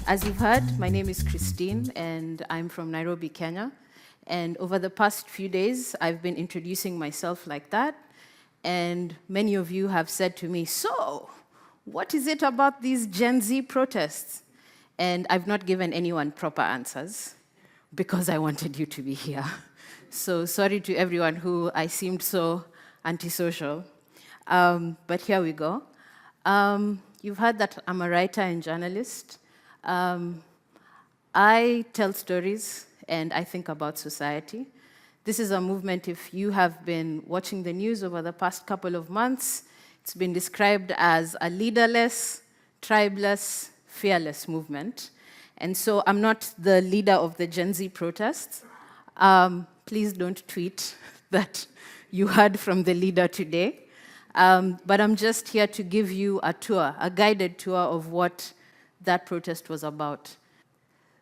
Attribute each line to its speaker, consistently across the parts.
Speaker 1: As you've heard, my name is Christine, and I'm from Nairobi, Kenya. And over the past few days, I've been introducing myself like that. And many of you have said to me, so, what is it about these Gen Z protests? And I've not given anyone proper answers because I wanted you to be here. So sorry to everyone who I seemed so antisocial. But here we go. You've heard that I'm a writer and journalist. I tell stories and I think about society. This is a movement, if you have been watching the news over the past couple of months, it's been described as a leaderless, tribeless, fearless movement. And so I'm not the leader of the Gen Z protests. Please don't tweet that you heard from the leader today. But I'm just here to give you a tour, a guided tour of what that protest was about.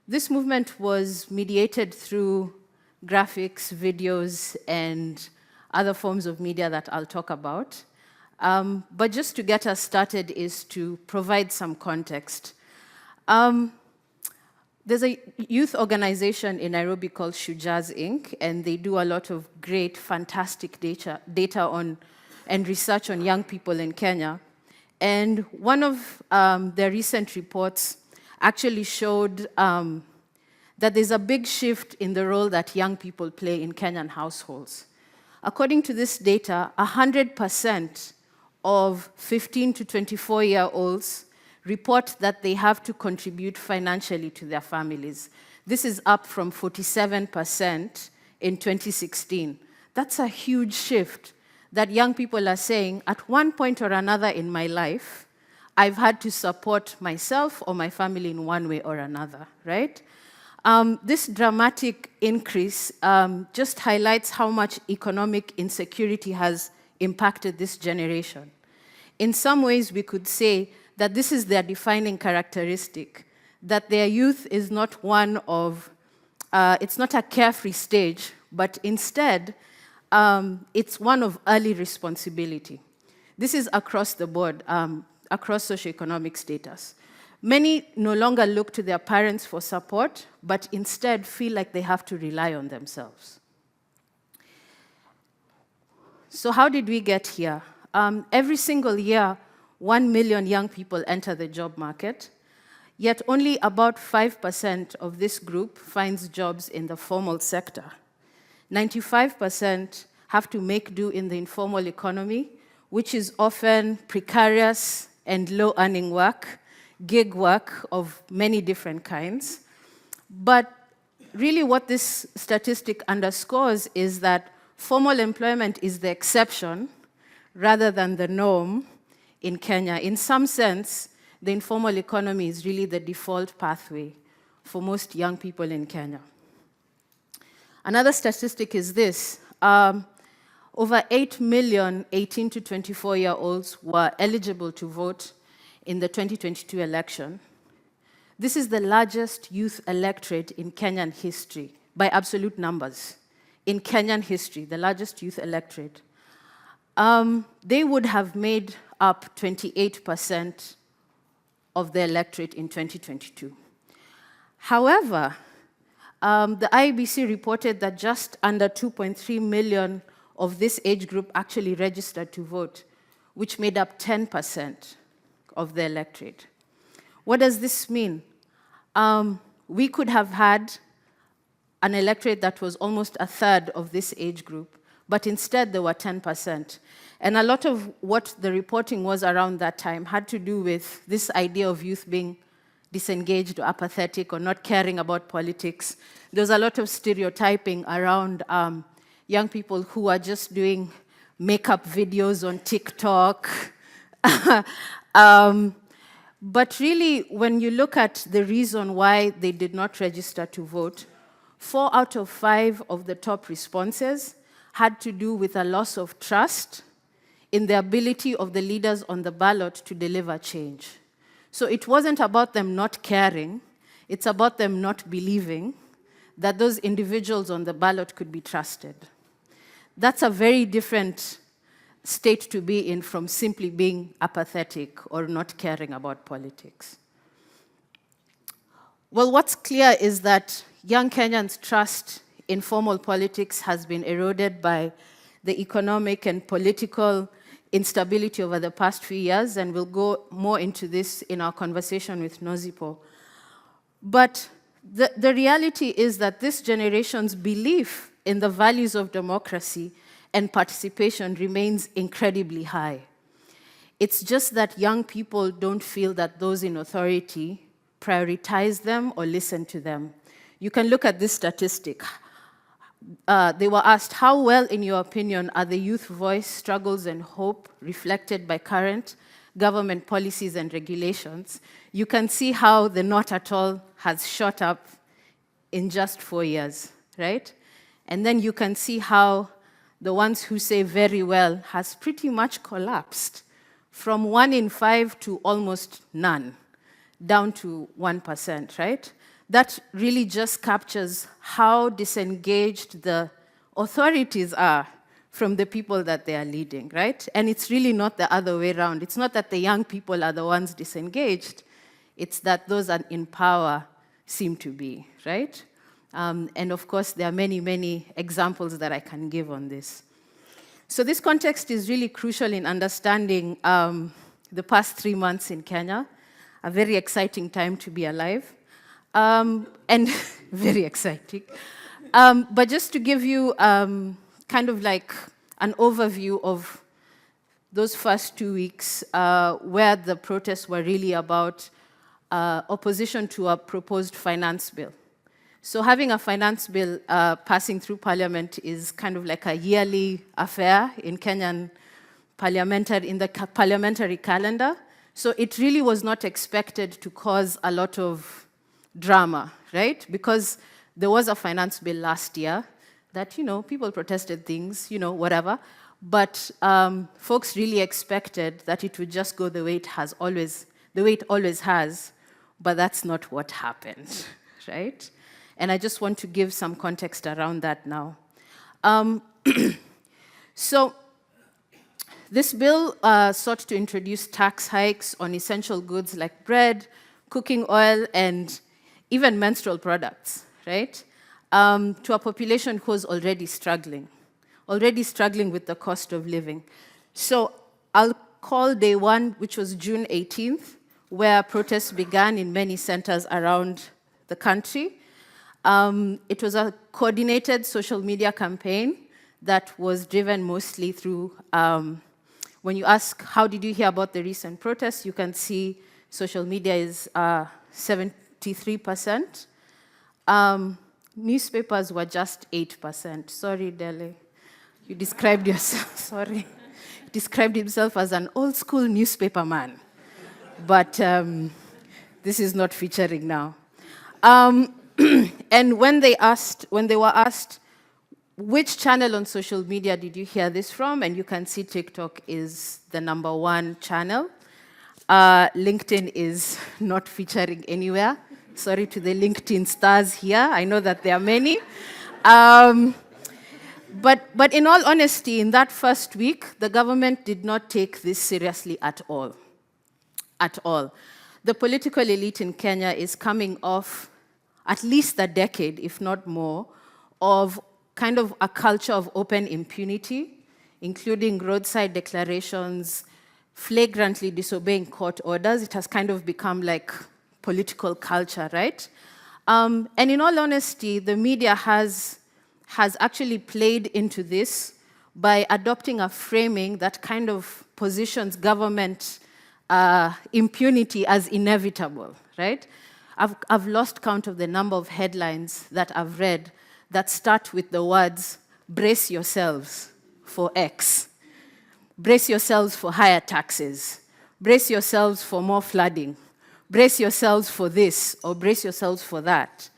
Speaker 1: This movement was mediated through graphics, videos, and other forms of media that I'll talk about. But just to get us started is to provide some context. There's a youth organization in Nairobi called Shujaaz Inc., and they do a lot of great, fantastic data on and research on young people in Kenya. And one of their recent reports actually showed that there's a big shift in the role that young people play in Kenyan households. According to this data, 100% of 15 to 24-year-olds report that they have to contribute financially to their families. This is up from 47% in 2016. That's a huge shift that young people are saying, at one point or another in my life, I've had to support myself or my family in one way or another, right? This dramatic increase just highlights how much economic insecurity has impacted this generation. In some ways, we could say that this is their defining characteristic, that their youth is not one of, it's not a carefree stage, but instead, it's one of early responsibility. This is across the board, across socioeconomic status. Many no longer look to their parents for support, but instead feel like they have to rely on themselves. So how did we get here? Every single year, 1 million young people enter the job market, yet only about 5% of this group finds jobs in the formal sector. 95% have to make do in the informal economy, which is often precarious and low-earning work, gig work of many different kinds. But really what this statistic underscores is that formal employment is the exception rather than the norm in Kenya. In some sense, the informal economy is really the default pathway for most young people in Kenya. Another statistic is this. Over 8 million 18 to 24-year-olds were eligible to vote in the 2022 election. This is the largest youth electorate in Kenyan history, by absolute numbers. In Kenyan history, the largest youth electorate. They would have made up 28% of the electorate in 2022. However, the IEBC reported that just under 2.3 million of this age group actually registered to vote, which made up 10% of the electorate. What does this mean? We could have had an electorate that was almost a third of this age group, but instead there were 10%. And a lot of what the reporting was around that time had to do with this idea of youth being disengaged or apathetic or not caring about politics. There's a lot of stereotyping around young people who are just doing makeup videos on TikTok. But really, when you look at the reason why they did not register to vote, 4 out of 5 of the top responses had to do with a loss of trust in the ability of the leaders on the ballot to deliver change. So it wasn't about them not caring, it's about them not believing that those individuals on the ballot could be trusted. That's a very different state to be in from simply being apathetic or not caring about politics. Well, what's clear is that young Kenyans' trust in formal politics has been eroded by the economic and political instability over the past few years, and we'll go more into this in our conversation with Nozipho. But the reality is that this generation's belief in the values of democracy and participation remains incredibly high. It's just that young people don't feel that those in authority prioritize them or listen to them. You can look at this statistic. They were asked, how well, in your opinion, are the youth voice, struggles, and hope reflected by current government policies and regulations? You can see how the not at all has shot up in just 4 years, right? And then you can see how the ones who say very well has pretty much collapsed from 1 in 5 to almost none, down to 1%, right? That really just captures how disengaged the authorities are from the people that they are leading, right? And it's really not the other way around. It's not that the young people are the ones disengaged. It's that those in power seem to be, right? And of course, there are many, many examples that I can give on this. So this context is really crucial in understanding the past 3 months in Kenya, a very exciting time to be alive, and very exciting. But just to give you kind of like an overview of those first 2 weeks where the protests were really about opposition to a proposed finance bill. So having a finance bill passing through parliament is kind of like a yearly affair in Kenyan parliamentary calendar. So it really was not expected to cause a lot of drama, right? Because there was a finance bill last year that, people protested things, whatever. But folks really expected that it would just go the way it always has, but that's not what happened, right? And I just want to give some context around that now. So this bill sought to introduce tax hikes on essential goods like bread, cooking oil, and even menstrual products, right? To a population who was already struggling with the cost of living. So I'll call day one, which was June 18th, where protests began in many centers around the country. It was a coordinated social media campaign that was driven mostly through, when you ask, how did you hear about the recent protests, you can see social media is 73%. Newspapers were just 8%. Sorry, Dele. You described yourself, sorry. You described himself as an old school newspaper man. But this is not featuring now. And when they were asked, which channel on social media did you hear this from? And you can see TikTok is the #1 channel. LinkedIn is not featuring anywhere. Sorry to the LinkedIn stars here. I know that there are many. But in all honesty, in that first week, the government did not take this seriously at all. At all. The political elite in Kenya is coming off at least a decade, if not more, of kind of a culture of open impunity, including roadside declarations, flagrantly disobeying court orders. It has kind of become like political culture, right? And in all honesty, the media has actually played into this by adopting a framing that kind of positions government impunity as inevitable, right? I've lost count of the number of headlines that I've read that start with the words, brace yourselves for X, brace yourselves for higher taxes, brace yourselves for more flooding, brace yourselves for this, or brace yourselves for that.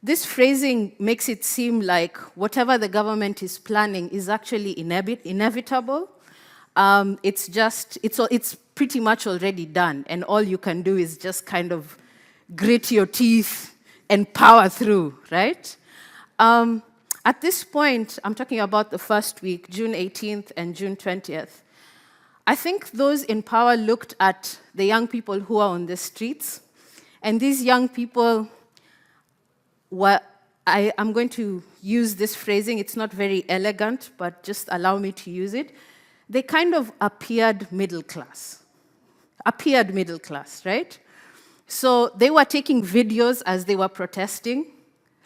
Speaker 1: This phrasing makes it seem like whatever the government is planning is actually inevitable. It's pretty much already done, and all you can do is just kind of grit your teeth and power through, right? At this point, I'm talking about the first week, June 18th and June 20th, I think those in power looked at the young people who are on the streets, and these young people were, I'm going to use this phrasing, it's not very elegant, but just allow me to use it. They kind of appeared middle class, right? So they were taking videos as they were protesting,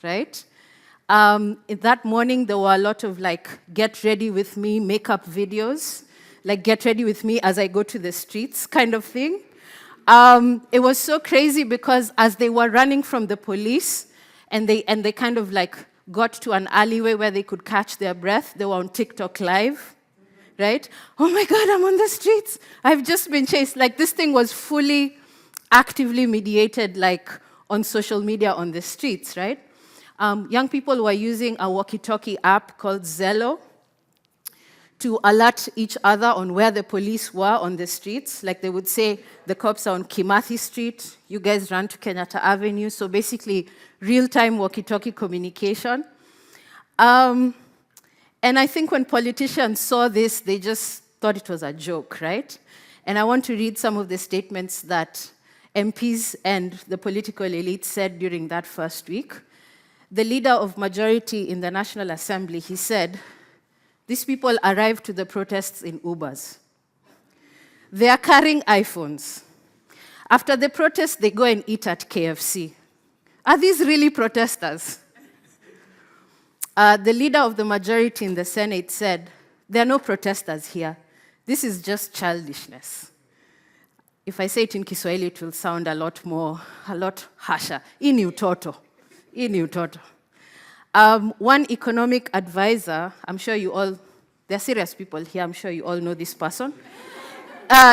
Speaker 1: right? That morning, there were a lot of like, get ready with me makeup videos, like get ready with me as I go to the streets kind of thing. It was so crazy because as they were running from the police and they kind of like got to an alleyway where they could catch their breath, they were on TikTok live, right? Oh my God, I'm on the streets. I've just been chased. Like this thing was fully actively mediated like on social media on the streets, right? Young people were using a walkie-talkie app called Zello to alert each other on where the police were on the streets. Like they would say, the cops are on Kimathi Street, you guys run to Kenyatta Avenue. So basically, real-time walkie-talkie communication. And I think when politicians saw this, they just thought it was a joke, right? And I want to read some of the statements that MPs and the political elite said during that first week. The leader of majority in the National Assembly, he said, these people arrived to the protests in Ubers. They are carrying iPhones. After the protest, they go and eat at KFC. Are these really protesters? The leader of the majority in the Senate said, there are no protesters here. This is just childishness. If I say it in Kiswahili, it will sound a lot harsher. Ini utoto. One economic advisor, I'm sure you all, there are serious people here, I'm sure you all know this person,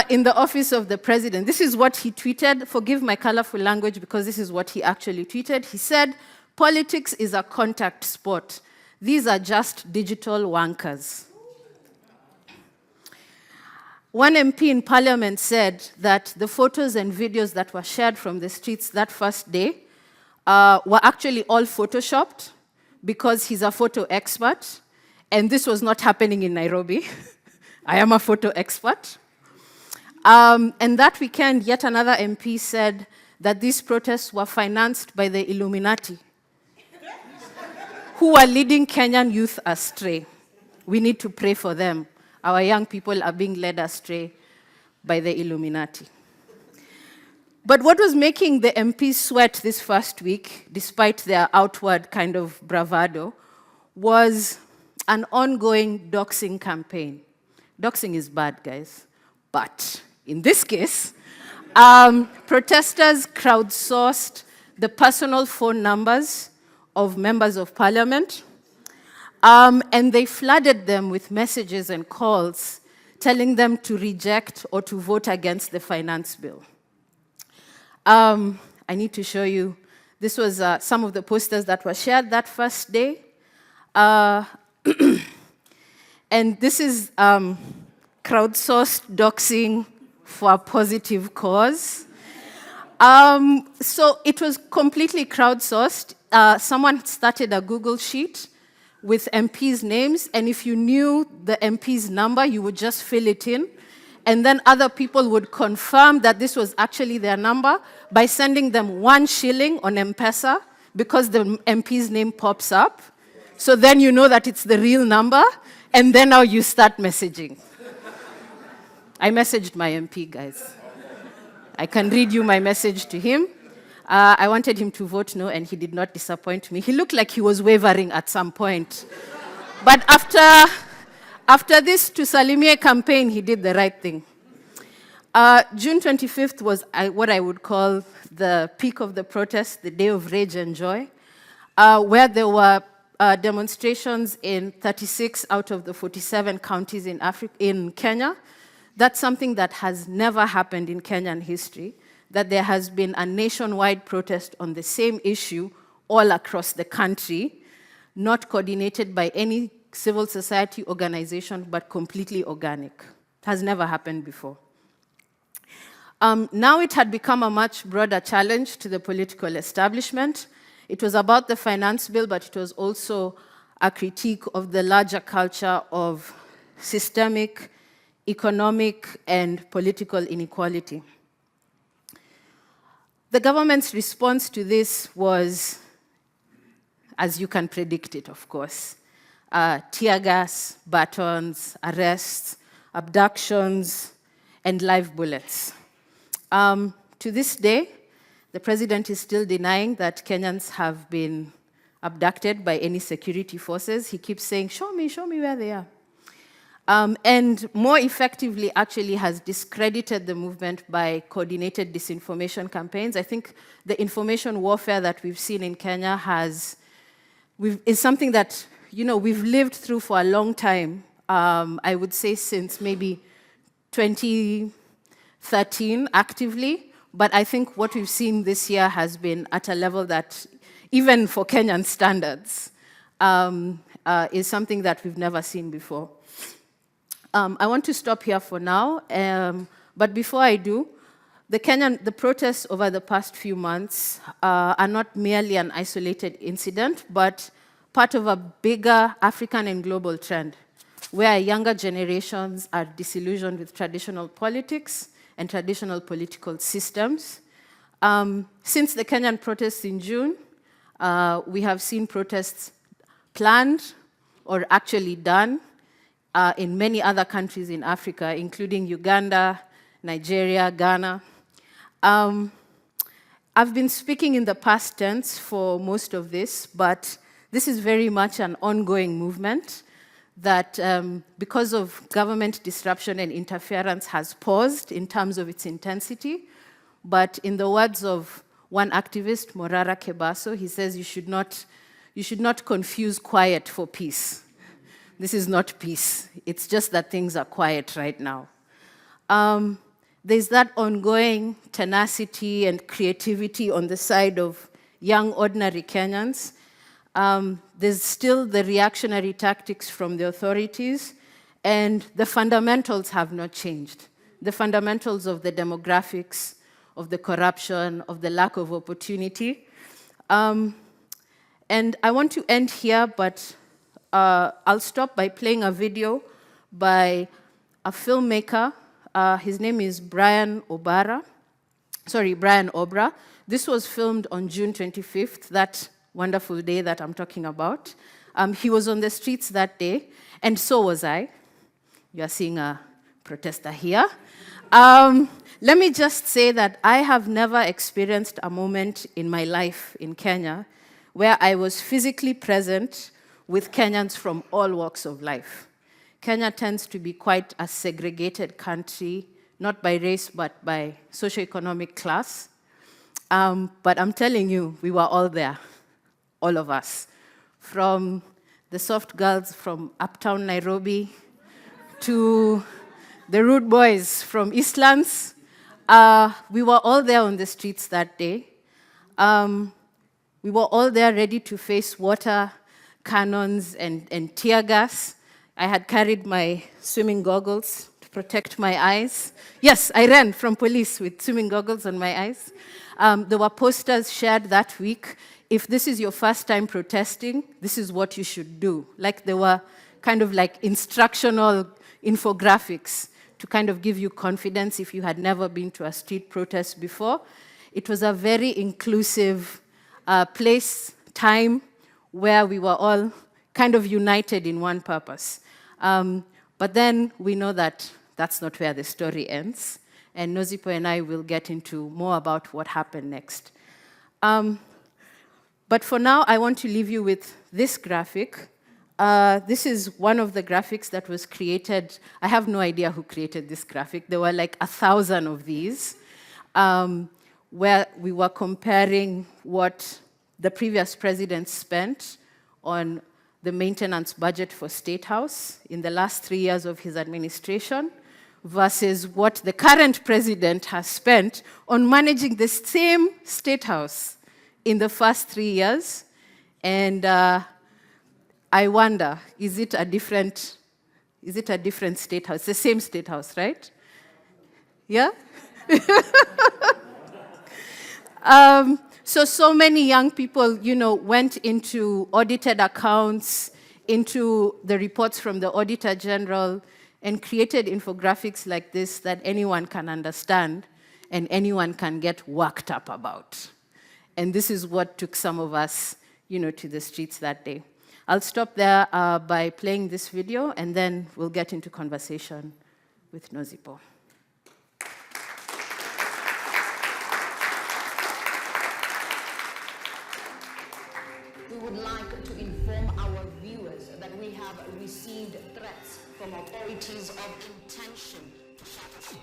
Speaker 1: in the office of the president. This is what he tweeted. Forgive my colorful language because this is what he actually tweeted. He said, politics is a contact sport. These are just digital wankers. One MP in parliament said that the photos and videos that were shared from the streets that first day were actually all photoshopped because he's a photo expert, and this was not happening in Nairobi. I am a photo expert. And that weekend, yet another MP said that these protests were financed by the Illuminati, who are leading Kenyan youth astray. We need to pray for them. Our young people are being led astray by the Illuminati. But what was making the MPs sweat this first week, despite their outward kind of bravado, was an ongoing doxing campaign. Doxing is bad, guys. But in this case, protesters crowdsourced the personal phone numbers of members of parliament, and they flooded them with messages and calls telling them to reject or to vote against the finance bill. I need to show you, this was some of the posters that were shared that first day. And this is crowdsourced doxing for a positive cause. So it was completely crowdsourced. Someone started a Google sheet with MPs' names, and if you knew the MP's number, you would just fill it in. And then other people would confirm that this was actually their number by sending them 1 shilling on M-Pesa because the MP's name pops up. So then you know that it's the real number, and then now you start messaging. I messaged my MP, guys. I can read you my message to him. I wanted him to vote no, and he did not disappoint me. He looked like he was wavering at some point. But after this Tusalimie campaign, he did the right thing. June 25th was what I would call the peak of the protest, the day of rage and joy, where there were demonstrations in 36 out of the 47 counties in Kenya. That's something that has never happened in Kenyan history, that there has been a nationwide protest on the same issue all across the country, not coordinated by any civil society organization, but completely organic. It has never happened before. Now it had become a much broader challenge to the political establishment. It was about the finance bill, but it was also a critique of the larger culture of systemic, economic, and political inequality. The government's response to this was, as you can predict it, of course, tear gas, batons, arrests, abductions, and live bullets. To this day, the president is still denying that Kenyans have been abducted by any security forces. He keeps saying, show me where they are. And more effectively, actually has discredited the movement by coordinated disinformation campaigns. I think the information warfare that we've seen in Kenya is something that we've lived through for a long time. I would say since maybe 2013 actively, but I think what we've seen this year has been at a level that, even for Kenyan standards, is something that we've never seen before. I want to stop here for now, but before I do, the protests over the past few months are not merely an isolated incident, but part of a bigger African and global trend, where younger generations are disillusioned with traditional politics and traditional political systems. Since the Kenyan protests in June, we have seen protests planned or actually done in many other countries in Africa, including Uganda, Nigeria, Ghana. I've been speaking in the past tense for most of this, but this is very much an ongoing movement that, because of government disruption and interference, has paused in terms of its intensity. But in the words of one activist, Morara Kebaso, he says you should not confuse quiet for peace. This is not peace. It's just that things are quiet right now. There's that ongoing tenacity and creativity on the side of young, ordinary Kenyans. There's still the reactionary tactics from the authorities, and the fundamentals have not changed. The fundamentals of the demographics, of the corruption, of the lack of opportunity. And I want to end here, but I'll stop by playing a video by a filmmaker. His name is Brian Obra. This was filmed on June 25th, that wonderful day that I'm talking about. He was on the streets that day, and so was I. You are seeing a protester here. Let me just say that I have never experienced a moment in my life in Kenya where I was physically present with Kenyans from all walks of life. Kenya tends to be quite a segregated country, not by race, but by socioeconomic class. But I'm telling you, we were all there, all of us. From the soft girls from uptown Nairobi to the rude boys from Eastlands, we were all there on the streets that day. We were all there ready to face water cannons and tear gas. I had carried my swimming goggles to protect my eyes. Yes, I ran from police with swimming goggles on my eyes. There were posters shared that week. If this is your first time protesting, this is what you should do. Like there were kind of like instructional infographics to kind of give you confidence if you had never been to a street protest before. It was a very inclusive place, time, where we were all kind of united in one purpose. But then we know that that's not where the story ends, and Nozipho and I will get into more about what happened next. But for now, I want to leave you with this graphic. This is one of the graphics that was created. I have no idea who created this graphic. There were like 1,000 of these, where we were comparing what the previous president spent on the maintenance budget for State House in the last 3 years of his administration versus what the current president has spent on managing the same State House in the first 3 years. And I wonder, is it a different State House? It's the same State House, right? Yeah? So many young people, went into audited accounts, into the reports from the Auditor General and created infographics like this that anyone can understand and anyone can get worked up about. And this is what took some of us, to the streets that day. I'll stop there by playing this video, and then we'll get into conversation with Nozipho.
Speaker 2: We would like to inform our viewers that we have received threats from authorities of intention to shut us down.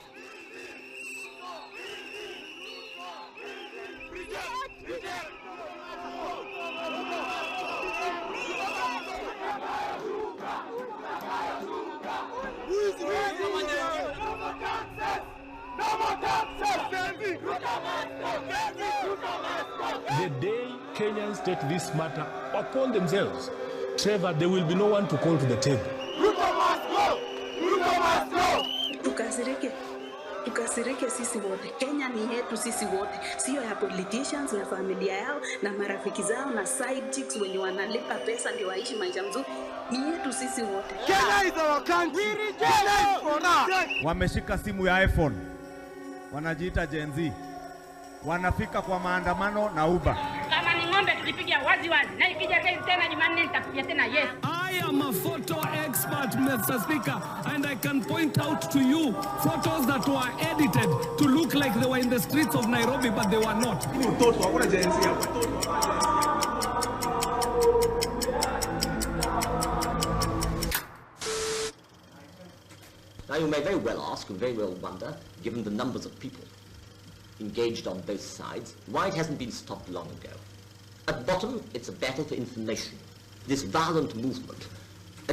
Speaker 3: The day Kenyans take this matter upon themselves, Trevor, there will be no one to call to the table.
Speaker 4: Ruto must go! Ruto must go!
Speaker 5: Tukasirike sisi wote. Kenya ni yetu sisi wote, sio ya politicians na familia yao na marafiki zao na side chicks wenye wanalipa pesa ndio waishi maisha mzuri. Ni yetu sisi wote.
Speaker 4: Kenya is our country. Kenya is for us.
Speaker 6: Wameshika simu ya iPhone, wanajiita Gen Z, wanafika kwa maandamano na Uber.
Speaker 7: Kama ni ng'ombe tulipiga wazi wazi, na ikija tena Jumanne nitapiga tena yes.
Speaker 8: I am a photo expert, Mr. Speaker, and I can point out to you photos that were edited to look like they were in the streets of Nairobi, but they were not.
Speaker 9: Now you may very well ask and very well wonder, given the numbers of people engaged on both sides, why it hasn't been stopped long ago. At bottom, it's a battle for information. This violent movement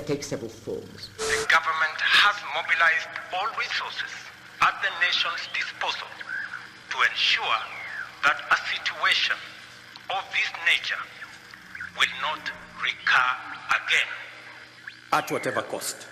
Speaker 9: takes several forms.
Speaker 10: The government has mobilized all resources at the nation's disposal to ensure that a situation of this nature will not recur again.
Speaker 11: At whatever cost.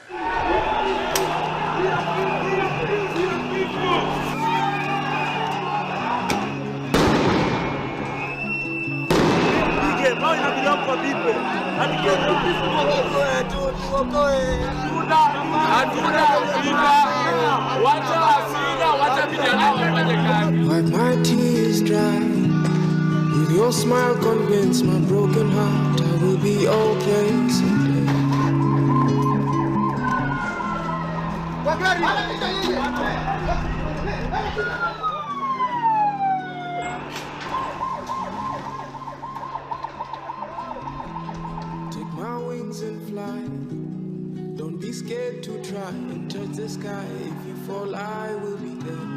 Speaker 12: Wipe my tears dry. With your smile convince my broken heart I will be okay someday. Take my wings and fly. Don't be scared to try and touch the sky. If you fall, I will be there.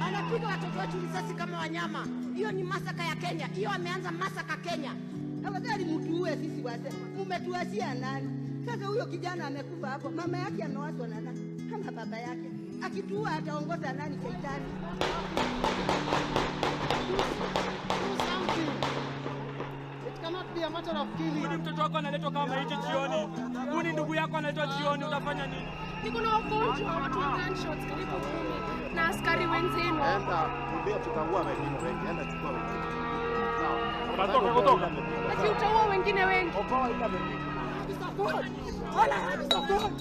Speaker 2: Anapiga watoto wetu risasi kama wanyama. Hiyo ni masaka ya Kenya. Hiyo ameanza masaka Kenya.
Speaker 13: Afadhali mtuue sisi wazee. Mmetuasia nani? Sasa huyo kijana amekufa hapo. Mama yake amewaswa na nani? Kama baba yake. Akituua ataongoza nani Shetani?
Speaker 4: It cannot be a matter of killing.
Speaker 8: Kuni mtoto wako analetwa kama maiti jioni. Kuni ndugu yako analetwa jioni, utafanya nini?
Speaker 7: Niko na wagonjwa, watu wa gunshots karibu 10 na askari wenzenu.
Speaker 4: Enda, ndio tutaua wengine wengi. Enda chukua wengine. Sawa.
Speaker 8: Kutoka.
Speaker 7: Basi utaua wengine wengi.
Speaker 4: Okoa ila wengine.
Speaker 13: Support. All I have is support.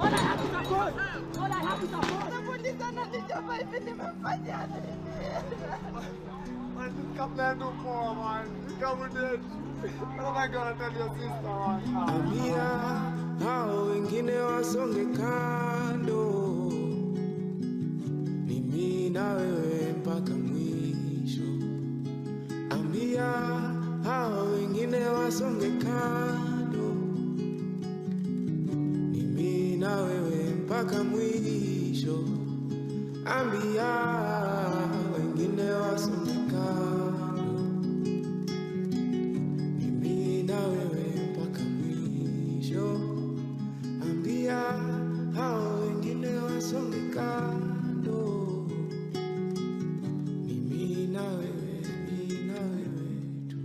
Speaker 13: All I have is support. All I have is support. Somebody sana nijomba hivi nimefanya nini?
Speaker 4: Come there, do more, man. Come with it. What am I gonna tell your sister, man?
Speaker 12: Ambia hao wengine wasonge kando, ni mimi na wewe mpaka mwisho. Ambia hao wengine wasonge kando, ni mimi na wewe mpaka mwisho. Ambia wengine wasonge kando, ni mimi na wewe mpaka mwisho. Ambia hao wengine wasonge kando, ni mimi na wewe tu.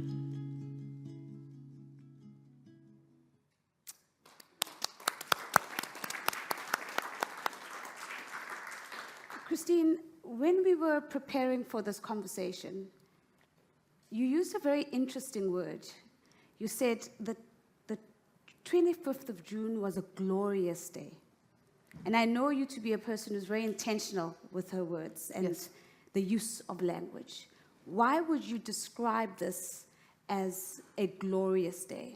Speaker 5: Christine, when we were preparing for this conversation, you used a very interesting word.
Speaker 14: you said that the 25th of June was a glorious day. And I know you to be a person who's very intentional with her words and the use of language. Why would you describe this as a glorious day?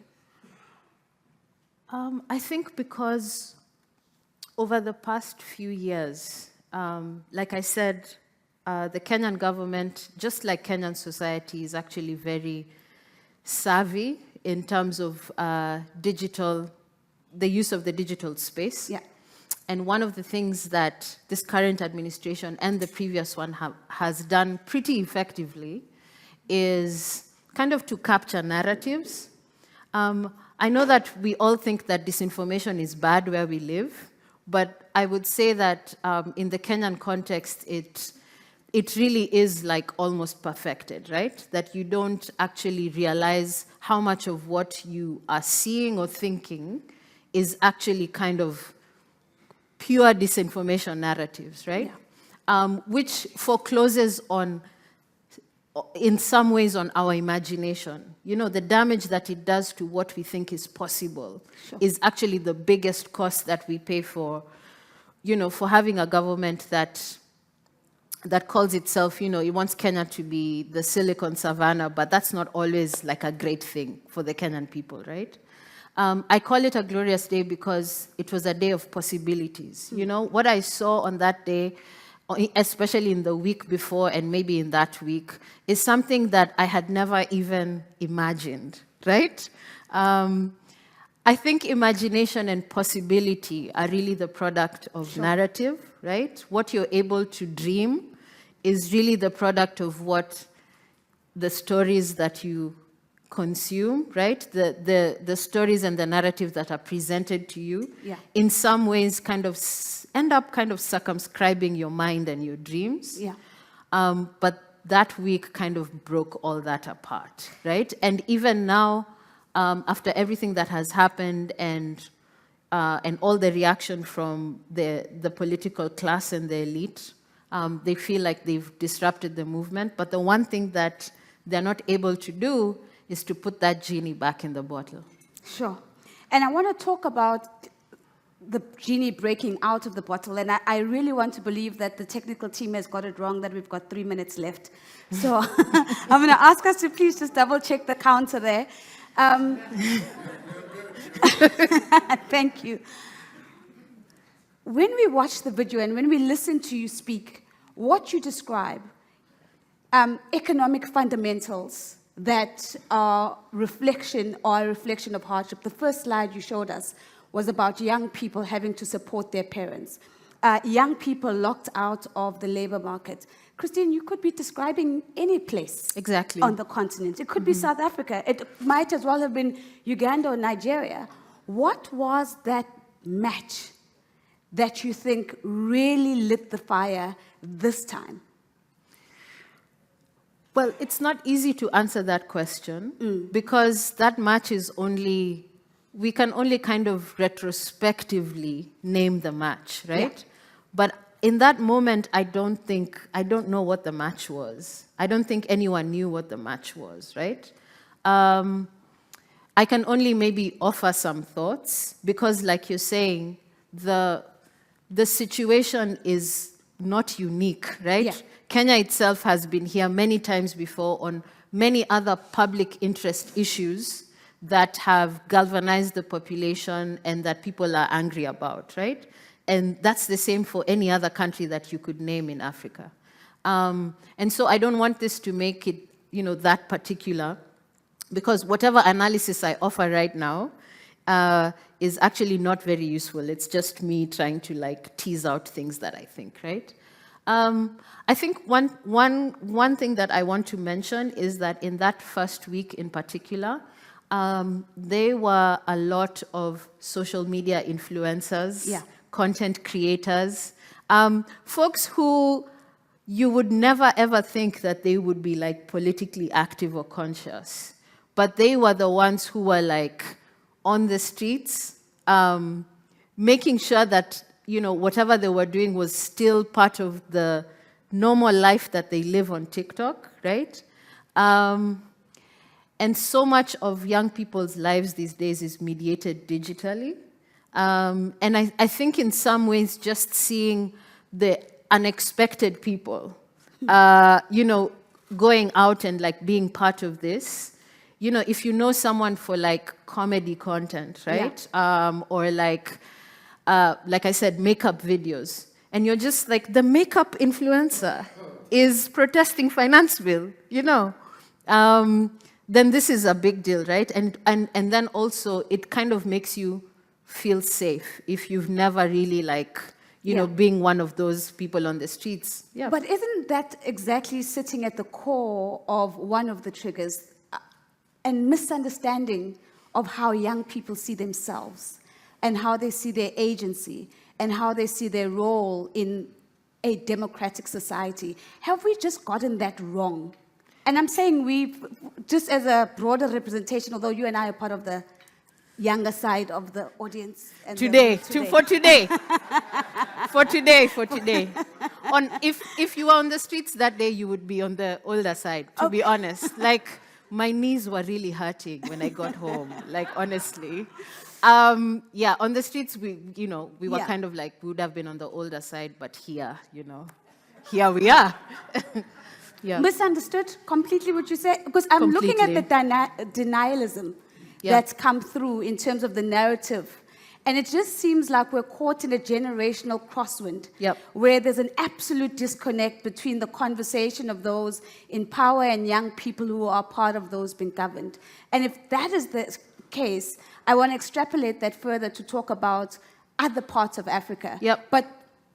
Speaker 1: I think because over the past few years, like I said, the Kenyan government, just like Kenyan society, is actually very savvy in terms of the use of the digital space.
Speaker 14: Yeah.
Speaker 1: And one of the things that this current administration and the previous one has done pretty effectively is kind of to capture narratives. I know that we all think that disinformation is bad where we live, but I would say that in the Kenyan context, it really is like almost perfected, right? That you don't actually realize how much of what you are seeing or thinking is actually kind of pure disinformation narratives, right? Yeah. Which forecloses on, in some ways, on our imagination. You know, the damage that it does to what we think is possible is actually the biggest cost that we pay for, you know, for having a government that calls itself, you know, it wants Kenya to be the Silicon Savannah, but that's not always like a great thing for the Kenyan people, right? I call it a glorious day because it was a day of possibilities. You know, what I saw on that day, especially in the week before and maybe in that week, is something that I had never even imagined, right? I think imagination and possibility are really the product of narrative, right? What you're able to dream is really the product of what the stories that you consume, right? The stories and the narratives that are presented to you, in some ways kind of end up kind of circumscribing your mind and your dreams.
Speaker 14: Yeah.
Speaker 1: But that week kind of broke all that apart, right? And even now, after everything that has happened and all the reaction from the political class and the elite, they feel like they've disrupted the movement. But the one thing that they're not able to do is to put that genie back in the bottle.
Speaker 14: Sure. And I want to talk about the genie breaking out of the bottle. And I really want to believe that the technical team has got it wrong, that we've got 3 minutes left. So I'm going to ask us to please just double check the counter there. Thank you. When we watch the video and when we listen to you speak, what you describe, economic fundamentals that are a reflection of hardship. The first slide you showed us was about young people having to support their parents, young people locked out of the labor market. Christine, you could be describing any place on the continent. It could be South Africa. It might as well have been Uganda or Nigeria. What was that match that you think really lit the fire this time?
Speaker 1: Well, it's not easy to answer that question because that match is only, we can only kind of retrospectively name the match, right? Yeah. But in that moment, I don't know what the match was. I don't think anyone knew what the match was, right? I can only maybe offer some thoughts because, like you're saying, the situation is not unique, right? Yeah. Kenya itself has been here many times before on many other public interest issues that have galvanized the population and that people are angry about, right? And that's the same for any other country that you could name in Africa. And so I don't want this to make it, you know, that particular, because whatever analysis I offer right now is actually not very useful. It's just me trying to like tease out things that I think, right? I think one thing that I want to mention is that in that first week in particular, there were a lot of social media influencers, content creators, folks who you would never ever think that they would be like politically active or conscious, but they were the ones who were like on the streets, making sure that, you know, whatever they were doing was still part of the normal life that they live on TikTok, right? And And so much of young people's lives these days is mediated digitally. And I think in some ways just seeing the unexpected people, you know, going out and like being part of this, you know, if you know someone for like comedy content, right? Yeah. Or like I said, makeup videos, and you're just like, the makeup influencer is protesting finance bill, you know, then this is a big deal, right? And then also it kind of makes you feel safe if you've never really like, you know, being one of those people on the streets. Yeah.
Speaker 14: But isn't that exactly sitting at the core of one of the triggers, and misunderstanding of how young people see themselves and how they see their agency and how they see their role in a democratic society? Have we just gotten that wrong? And I'm saying we, just as a broader representation, although you and I are part of the younger side of the audience. And
Speaker 1: for today. On, if you were on the streets that day, you would be on the older side, to be honest. Like, my knees were really hurting when I got home, like, honestly. Yeah, on the streets, we were kind of like, we would have been on the older side, but here, you know, here we are. Yeah.
Speaker 14: Misunderstood completely what you say? Because I'm looking at the denialism that's come through in terms of the narrative. And it just seems like we're caught in a generational crosswind where there's an absolute disconnect between the conversation of those in power and young people who are part of those being governed. And if that is the case, I want to extrapolate that further to talk about other parts of Africa. But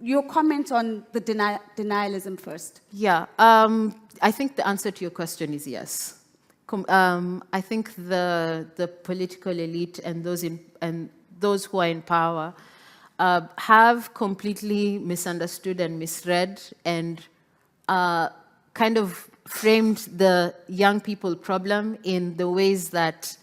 Speaker 14: your comment on the denialism first.
Speaker 1: Yeah, I think the answer to your question is yes. I think the political elite and those who are in power have completely misunderstood and misread and kind of framed the young people problem in the ways that,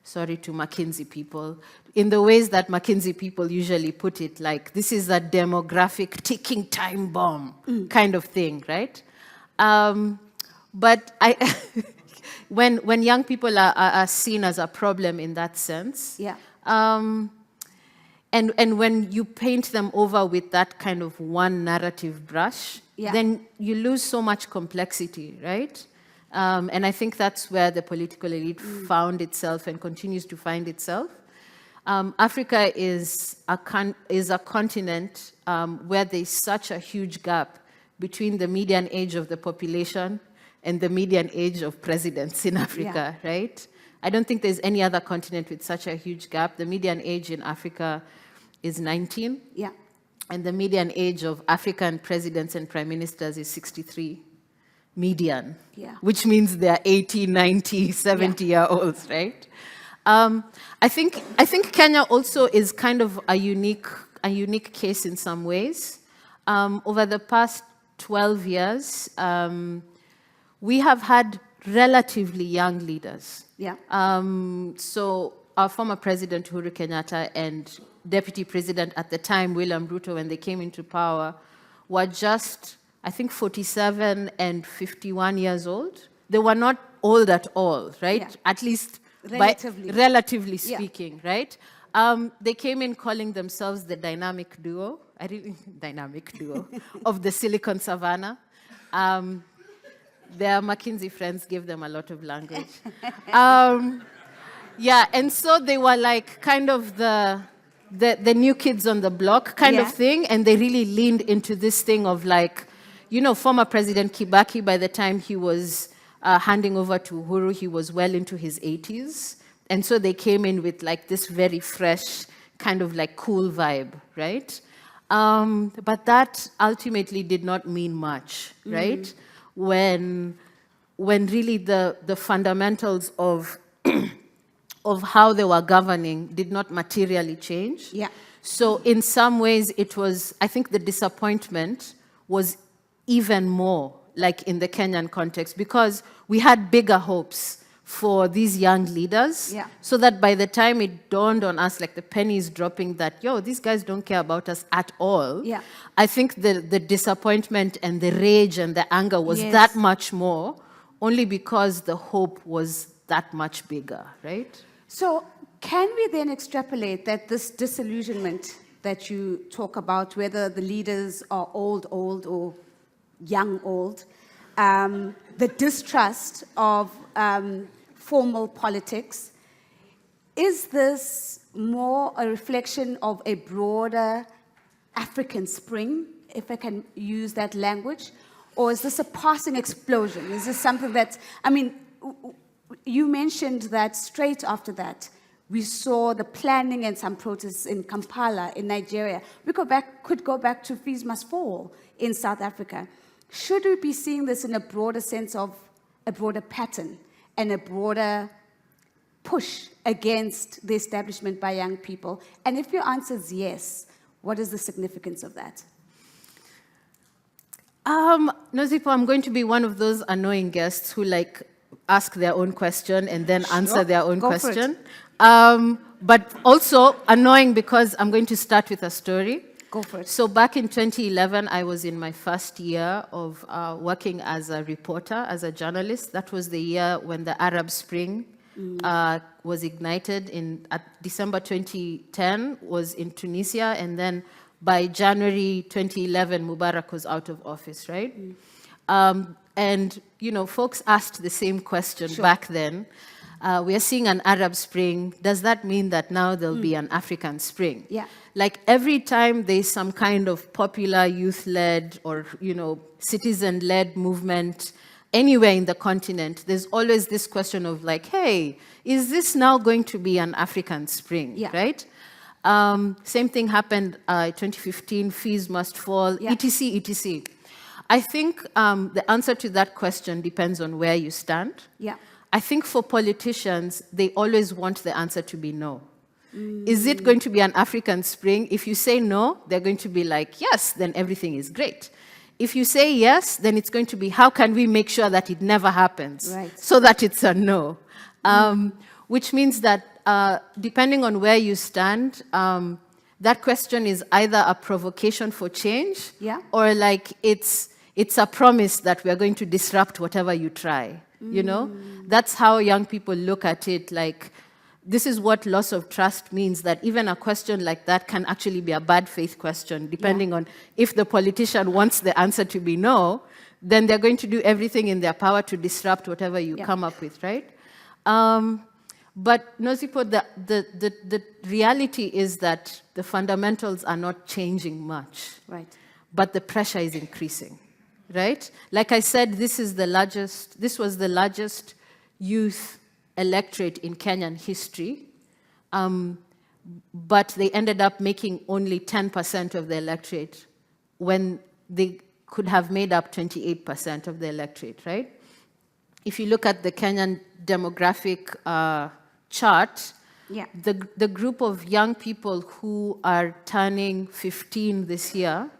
Speaker 1: sorry to McKinsey people, in the ways that McKinsey people usually put it, like this is a demographic ticking time bomb kind of thing, right? But when young people are seen as a problem in that sense, and when you paint them over with that kind of one narrative brush, then you lose so much complexity, right? And I think that's where the political elite found itself and continues to find itself. Africa is a continent where there's such a huge gap between the median age of the population and the median age of presidents in Africa, right? I don't think there's any other continent with such a huge gap. The median age in Africa is 19. And the median age of African presidents and prime ministers is 63. Median, which means they're 80, 90, 70-year-olds, right? I think Kenya also is kind of a unique case in some ways. Over the past 12 years, we have had relatively young leaders. So our former president, Uhuru Kenyatta, and deputy president at the time, William Ruto, when they came into power, were just, I think, 47 and 51 years old. They were not old at all, right? At least relatively speaking, right? They came in calling themselves the dynamic duo of the Silicon Savannah. Their McKinsey friends gave them a lot of language. And so they were like kind of the new kids on the block kind of thing, and they really leaned into this thing of like, you know, former President Kibaki, by the time he was handing over to Uhuru, he was well into his 80s. And so they came in with like this very fresh, kind of like cool vibe, right? But that ultimately did not mean much, right? When really the fundamentals of of how they were governing did not materially change. So in some ways it was, I think the disappointment was even more like in the Kenyan context, because we had bigger hopes for these young leaders, so that by the time it dawned on us, like the pennies dropping that, yo, these guys don't care about us at all, I think the disappointment and the rage and the anger was that much more, only because the hope was that much bigger, right?
Speaker 14: So can we then extrapolate that this disillusionment that you talk about, whether the leaders are old or young old, the distrust of formal politics, is this more a reflection of a broader African spring, if I can use that language? Or is this a passing explosion? Is this something that, I mean, you mentioned that straight after that, we saw the planning and some protests in Kampala, in Nigeria. We could go back to Fees Must Fall in South Africa. Should we be seeing this in a broader sense of a broader pattern and a broader push against the establishment by young people? And if your answer is yes, what is the significance of that?
Speaker 1: Nozipho, I'm going to be one of those annoying guests who ask their own question and then answer their own question. But also annoying because I'm going to start with a story.
Speaker 14: Go for it.
Speaker 1: So back in 2011, I was in my first year of working as a reporter, as a journalist. That was the year when the Arab Spring was ignited at December 2010, was in Tunisia, and then by January 2011, Mubarak was out of office, right? And, folks asked the same question back then. We are seeing an Arab Spring. Does that mean that now there'll be an African Spring?
Speaker 14: Yeah.
Speaker 1: Like every time there's some kind of popular youth-led or, citizen-led movement anywhere in the continent, there's always this question of hey, is this now going to be an African Spring, right? Same thing happened 2015, Fees Must Fall, etc., etc. I think the answer to that question depends on where you stand.
Speaker 14: Yeah.
Speaker 1: I think for politicians, they always want the answer to be no. Is it going to be an African Spring? If you say no, they're going to be like, yes, then everything is great. If you say yes, then it's going to be, how can we make sure that it never happens?
Speaker 14: Right.
Speaker 1: So that it's a no. Which means that depending on where you stand, that question is either a provocation for change, or it's a promise that we're going to disrupt whatever you try. That's how young people look at it. This is what loss of trust means, that even a question like that can actually be a bad faith question, depending on if the politician wants the answer to be no, then they're going to do everything in their power to disrupt whatever you come up with, right? But Nozipho, the reality is that the fundamentals are not changing much.
Speaker 14: Right.
Speaker 1: But the pressure is increasing, right? Like I said, this was the largest youth electorate in Kenyan history, but they ended up making only 10% of the electorate when they could have made up 28% of the electorate, right? If you look at the Kenyan demographic chart, the group of young people who are turning 15 this year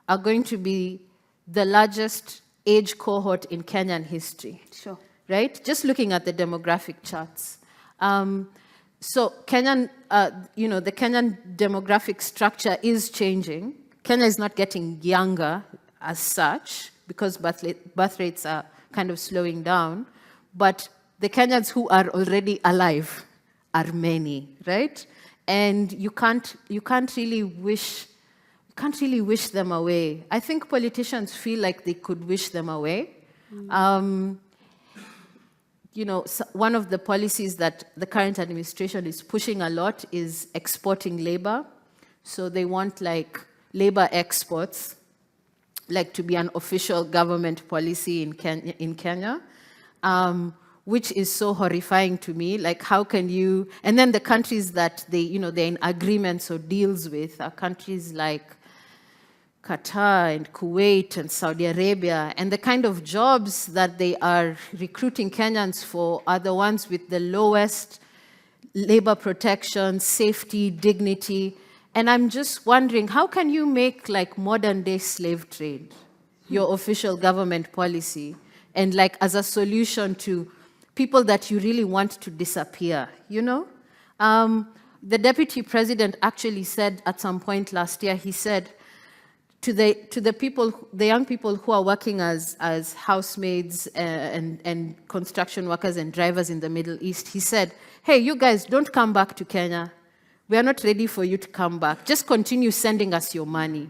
Speaker 1: are going to be the largest age cohort in Kenyan history.
Speaker 14: Sure.
Speaker 1: Right? Just looking at the demographic charts. So Kenyan, the Kenyan demographic structure is changing. Kenya is not getting younger as such because birth rates are kind of slowing down, but the Kenyans who are already alive are many, right? And you can't really wish them away. I think politicians feel like they could wish them away. One of the policies that the current administration is pushing a lot is exporting labor. So they want labor exports, to be an official government policy in Kenya, which is so horrifying to me. How can you? And then the countries that they're in agreements or deals with are countries like Qatar and Kuwait and Saudi Arabia, and the kind of jobs that they are recruiting Kenyans for are the ones with the lowest labor protection, safety, dignity. And I'm just wondering, how can you make modern day slave trade your official government policy and as a solution to people that you really want to disappear, The deputy president actually said at some point last year, he said, to the people, the young people who are working as housemaids and construction workers and drivers in the Middle East, he said, hey, you guys, don't come back to Kenya. We are not ready for you to come back. Just continue sending us your money.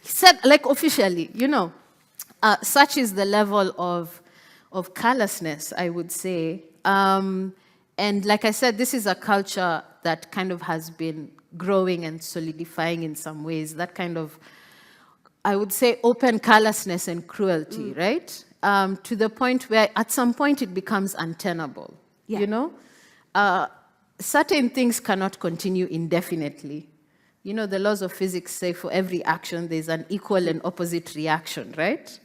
Speaker 1: He said, like officially, you know, such is the level of callousness, I would say. And like I said, this is a culture that kind of has been growing and solidifying in some ways, that kind of, I would say, open callousness and cruelty, right? To the point where at some point it becomes untenable, you know? Certain things cannot continue indefinitely. You know, the laws of physics say for every action there's an equal and opposite reaction, right?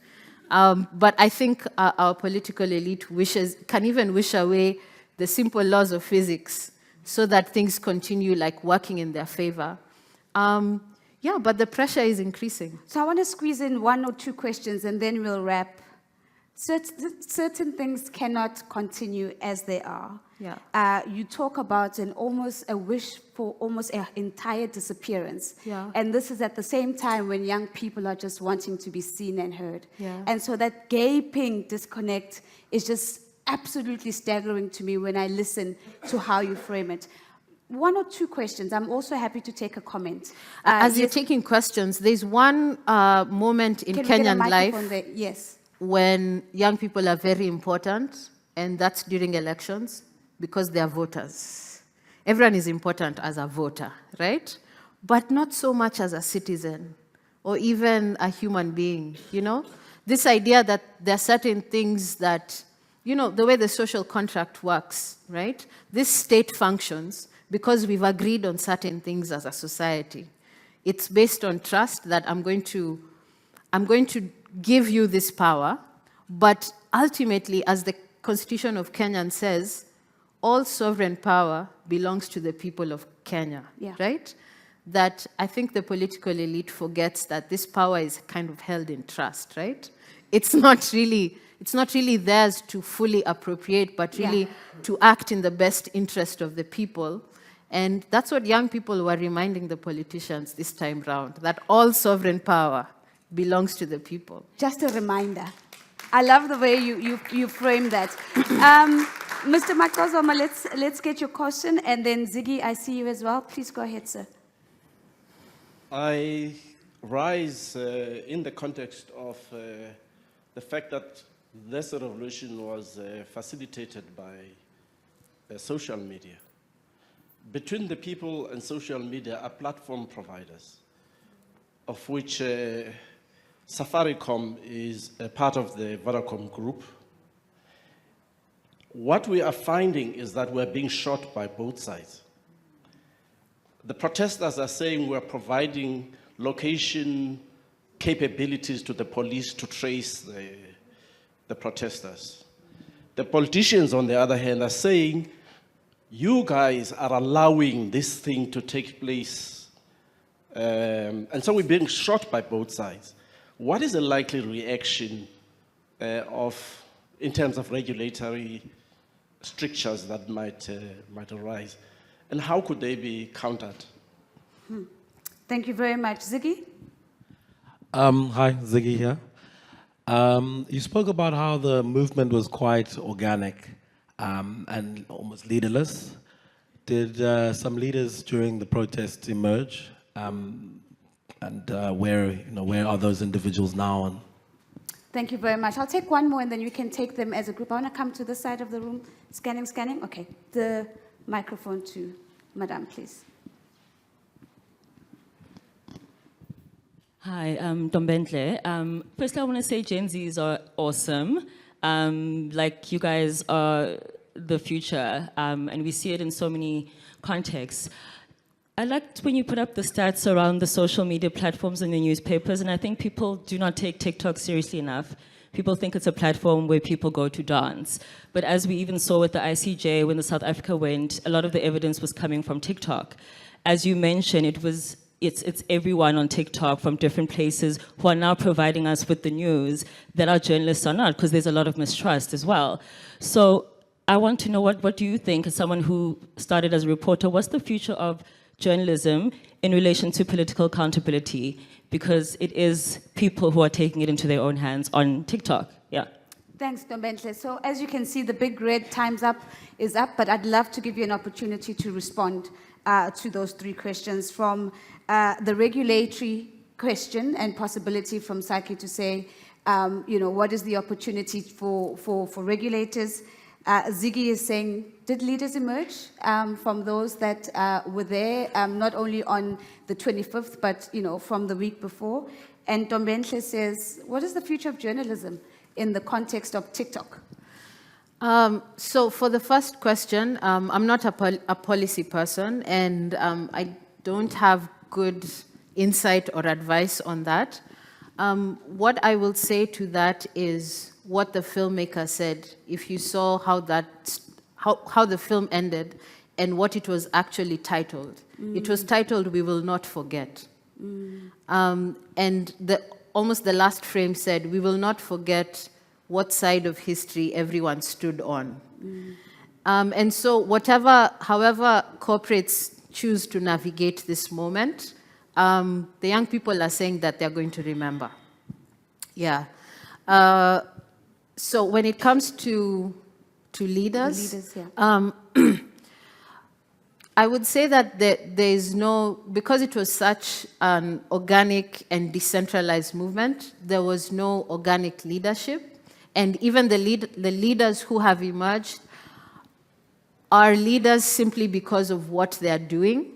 Speaker 1: But I think our political elite can even wish away the simple laws of physics so that things continue like working in their favor. Yeah, but the pressure is increasing.
Speaker 14: So I want to squeeze in one or two questions and then we'll wrap. Certain things cannot continue as they are.
Speaker 1: Yeah.
Speaker 14: You talk about almost a wish for almost an entire disappearance.
Speaker 1: Yeah.
Speaker 14: And this is at the same time when young people are just wanting to be seen and heard.
Speaker 1: Yeah.
Speaker 14: And so that gaping disconnect is just absolutely staggering to me when I listen to how you frame it. One or two questions. I'm also happy to take a comment.
Speaker 1: As you're taking questions, there's one moment in Kenyan life
Speaker 14: Yes.
Speaker 1: when young people are very important, and that's during elections because they are voters. Everyone is important as a voter, right? But not so much as a citizen or even a human being, you know? This idea that there are certain things that, you know, the way the social contract works, right? This state functions because we've agreed on certain things as a society. It's based on trust that I'm going to give you this power, but ultimately, as the Constitution of Kenya says, all sovereign power belongs to the people of Kenya, right? That I think the political elite forgets that this power is kind of held in trust, right? It's not really theirs to fully appropriate, but really to act in the best interest of the people. And that's what young people were reminding the politicians this time round, that all sovereign power belongs to the people.
Speaker 14: Just a reminder. I love the way you frame that. Mr. Makozoma, let's get your question, and then Ziggy, I see you as well. Please go ahead, sir.
Speaker 11: I rise in the context of the fact that this revolution was facilitated by social media. Between the people and social media are platform providers, of which Safaricom is a part of the Vodacom group. What we are finding is that we're being shot by both sides. The protesters are saying we're providing location capabilities to the police to trace the protesters. The politicians, on the other hand, are saying, you guys are allowing this thing to take place. And so we're being shot by both sides. What is the likely reaction in terms of regulatory strictures that might arise? And how could they be countered?
Speaker 14: Thank you very much. Ziggy?
Speaker 15: Hi, Ziggy here. You spoke about how the movement was quite organic and almost leaderless. Did some leaders during the protests emerge? And where are those individuals now?
Speaker 14: Thank you very much. I'll take one more and then you can take them as a group. I want to come to this side of the room. Scanning. Okay, the microphone to Madame, please.
Speaker 16: Hi, I'm Dombentle. Firstly, I want to say Gen Zs are awesome. Like, you guys are the future, and we see it in so many contexts. I liked when you put up the stats around the social media platforms and the newspapers, and I think people do not take TikTok seriously enough. People think it's a platform where people go to dance. But as we even saw with the ICJ, when the South Africa went, a lot of the evidence was coming from TikTok. As you mentioned, it's everyone on TikTok from different places who are now providing us with the news that our journalists are not, because there's a lot of mistrust as well. So I want to know, what do you think, as someone who started as a reporter, what's the future of journalism in relation to political accountability, because it is people who are taking it into their own hands on TikTok. Yeah.
Speaker 14: Thanks, Ntombenhle. So as you can see, the big red time's up is up, but I'd love to give you an opportunity to respond to those three questions, from the regulatory question and possibility from Saki to say, what is the opportunity for regulators? Ziggy is saying, did leaders emerge from those that were there, not only on the 25th, but from the week before? And Ntombenhle says, what is the future of journalism in the context of TikTok?
Speaker 1: So for the first question, I'm not a policy person, and I don't have good insight or advice on that. What I will say to that is what the filmmaker said. If you saw how the film ended and what it was actually titled. It was titled, "We Will Not Forget." And almost the last frame said, "We will not forget what side of history everyone stood on." And so however corporates choose to navigate this moment, the young people are saying that they're going to remember. Yeah. So when it comes to leaders, I would say that there is no, because it was such an organic and decentralized movement, there was no organic leadership. And even the leaders who have emerged are leaders simply because of what they are doing,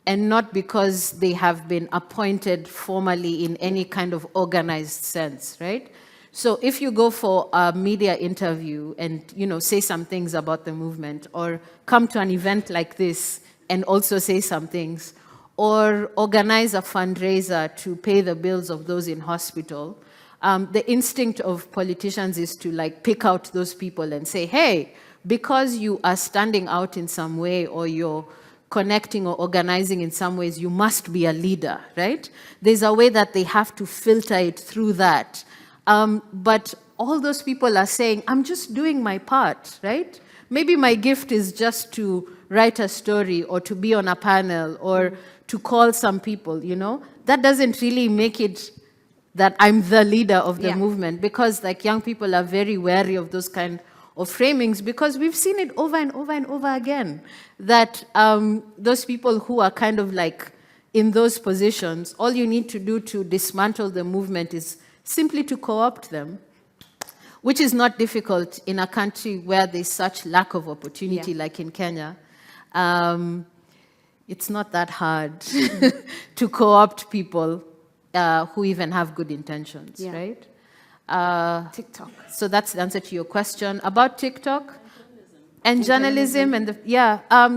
Speaker 1: and not because they have been appointed formally in any kind of organized sense, right? So if you go for a media interview and say some things about the movement, or come to an event like this and also say some things, or organize a fundraiser to pay the bills of those in hospital, the instinct of politicians is to pick out those people and say, hey, because you are standing out in some way, or you're connecting or organizing in some ways, you must be a leader, right? There's a way that they have to filter it through that. But all those people are saying, I'm just doing my part, right? Maybe my gift is just to write a story, or to be on a panel, or to call some people, That doesn't really make it that I'm the leader of the movement, because young people are very wary of those kind of framings, because we've seen it over and over and over again, that those people who are kind of in those positions, all you need to do to dismantle the movement is simply to co-opt them, which is not difficult in a country where there's such lack of opportunity like in Kenya. It's not that hard to co-opt people who even have good intentions, right?
Speaker 14: TikTok.
Speaker 1: So that's the answer to your question about TikTok and journalism. And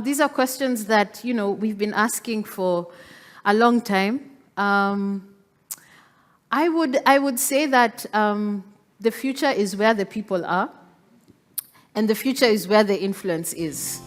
Speaker 1: these are questions that we've been asking for a long time. I would say that the future is where the people are, and the future is where the influence is.